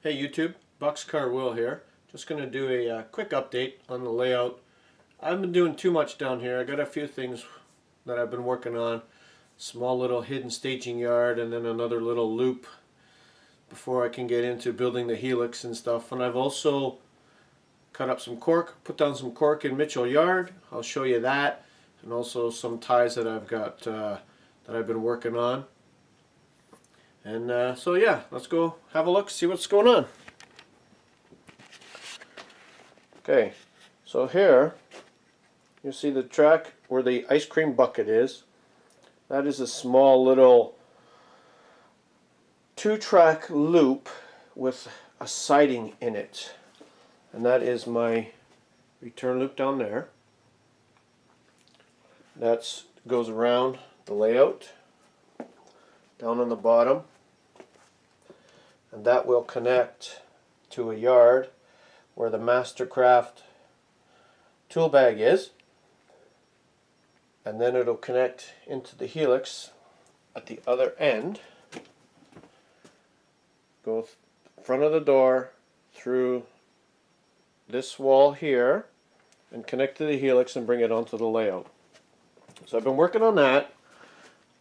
Hey YouTube, Boxcar Will here. Just going to do a quick update on the layout. I haven't been doing too much down here. I got a few things that I've been working on. Small little hidden staging yard and then another little loop before I can get into building the helix and stuff. And I've also cut up some cork, put down some cork in Mitchell Yard. I'll show you that, and also some ties that I've got that I've been working on. And so yeah, let's go have a look, see what's going on. Okay, so here you see the track where the ice cream bucket is. That is a small little 2-track loop with a siding in it. And that is my return loop down there. That goes around the layout down on the bottom. And that will connect to a yard where the Mastercraft tool bag is. And then it'll connect into the helix at the other end. Go front of the door through this wall here and connect to the helix and bring it onto the layout. So I've been working on that.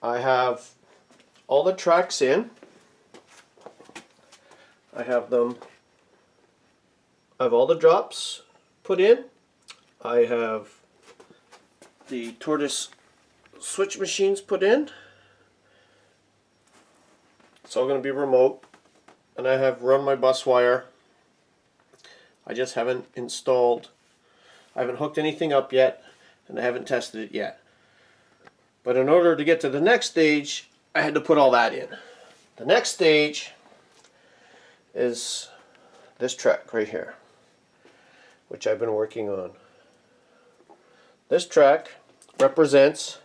I have all the tracks in. I have all the drops put in. I have the tortoise switch machines put in. It's all going to be remote. And I have run my bus wire. I just haven't installed, I haven't hooked anything up yet, and I haven't tested it yet. But in order to get to the next stage, I had to put all that in. The next stage is this track right here, which I've been working on. This track represents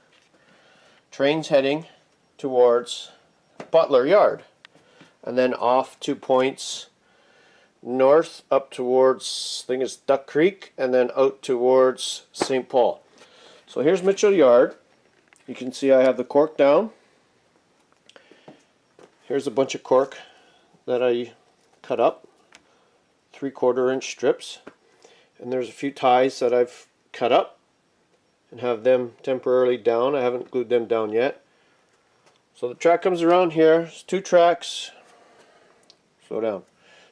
trains heading towards Butler Yard, and then off 2 points north up towards, I think it's Duck Creek, and then out towards St. Paul. So here's Mitchell Yard. You can see I have the cork down. Here's a bunch of cork that I cut up, 3/4 inch strips, and there's a few ties that I've cut up and have them temporarily down. I haven't glued them down yet. So the track comes around here. It's 2 tracks. Slow down.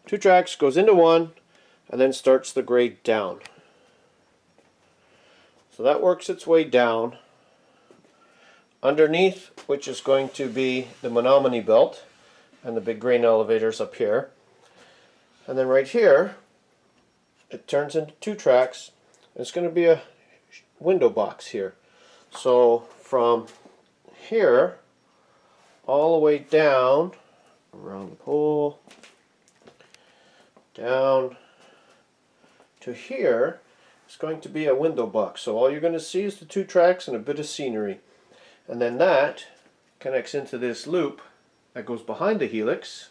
2 tracks, goes into one, and then starts the grade down. So that works its way down. Underneath, which is going to be the Menominee belt and the big grain elevators up here. And then right here, it turns into 2 tracks. It's going to be a window box here. So from here all the way down around the pole, down to here, is going to be a window box. So all you're going to see is the 2 tracks and a bit of scenery. And then that connects into this loop that goes behind the helix,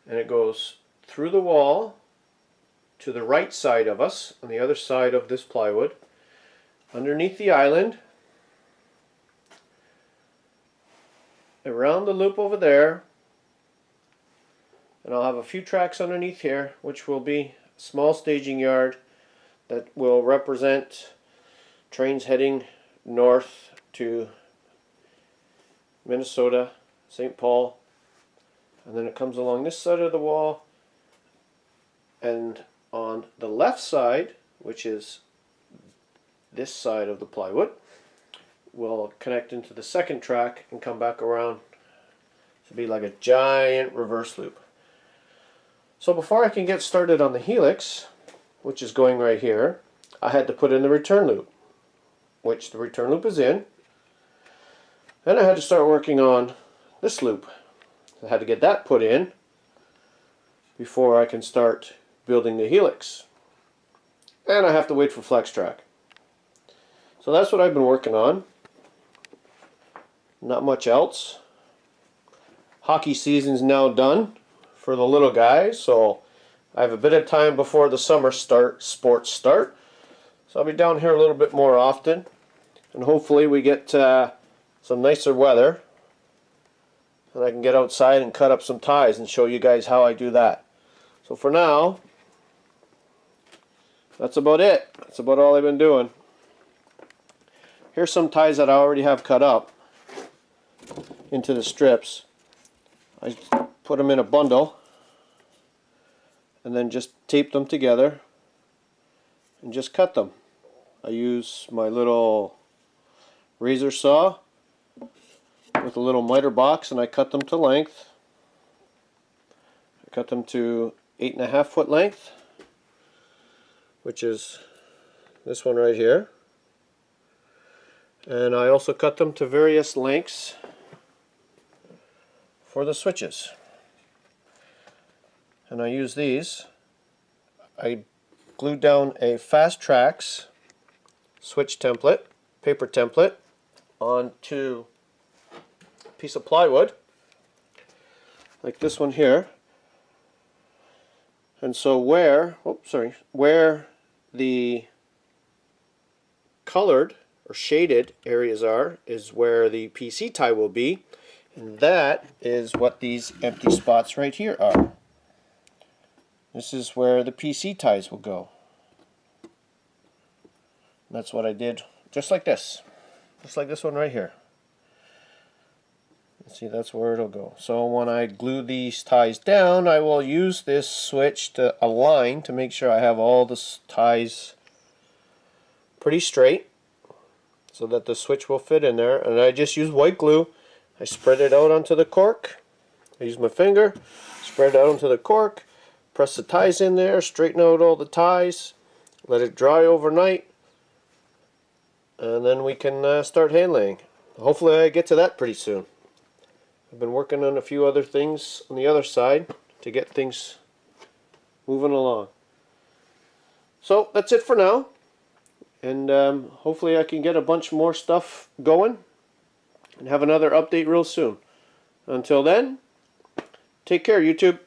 and it goes through the wall to the right side of us, on the other side of this plywood, underneath the island, around the loop over there, and I'll have a few tracks underneath here, which will be a small staging yard that will represent trains heading north to Minnesota, St. Paul, and then it comes along this side of the wall, and on the left side, which is this side of the plywood, will connect into the second track and come back around to be like a giant reverse loop. So before I can get started on the helix, which is going right here, I had to put in the return loop, which the return loop is in. Then I had to start working on this loop. I had to get that put in before I can start building the helix. And I have to wait for flex track. So that's what I've been working on. Not much else. Hockey season's now done for the little guys, so I have a bit of time before the summer sports start. So I'll be down here a little bit more often, and hopefully we get some nicer weather and I can get outside and cut up some ties and show you guys how I do that. So for now, that's about it. That's about all I've been doing. Here's some ties that I already have cut up into the strips. I put them in a bundle and then just tape them together and just cut them. I use my little razor saw with a little miter box, and I cut them to length. I cut them to 8.5 foot length, which is this one right here. And I also cut them to various lengths for the switches. And I use these. I glued down a Fast Tracks switch template, paper template, onto a piece of plywood, like this one here. And so where the colored or shaded areas are is where the PC tie will be, and that is what these empty spots right here are. This is where the PC ties will go. That's what I did, just like this one right here. See, that's where it'll go. So when I glue these ties down, I will use this switch to align to make sure I have all the ties pretty straight, so that the switch will fit in there. And I just use white glue. I spread it out onto the cork. I use my finger, spread it out onto the cork, press the ties in there, straighten out all the ties, let it dry overnight, and then we can start hand laying. Hopefully I get to that pretty soon. I've been working on a few other things on the other side to get things moving along. So that's it for now, and hopefully I can get a bunch more stuff going and have another update real soon. Until then, take care, YouTube.